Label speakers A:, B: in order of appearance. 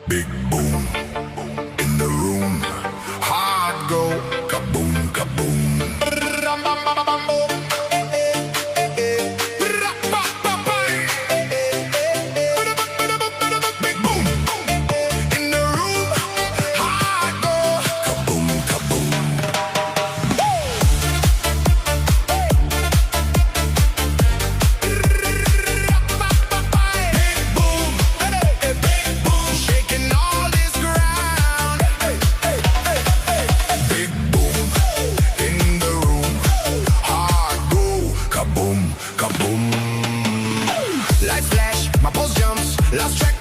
A: Big boom in the room. Hard go, kaboom, kaboom. Big boom in the room. Hard go, kaboom, kaboom. Big boom, big boom, shaking all this ground. Big boom in the room. Hard go, kaboom, kaboom. Lights flash, my pulse jumps, lost track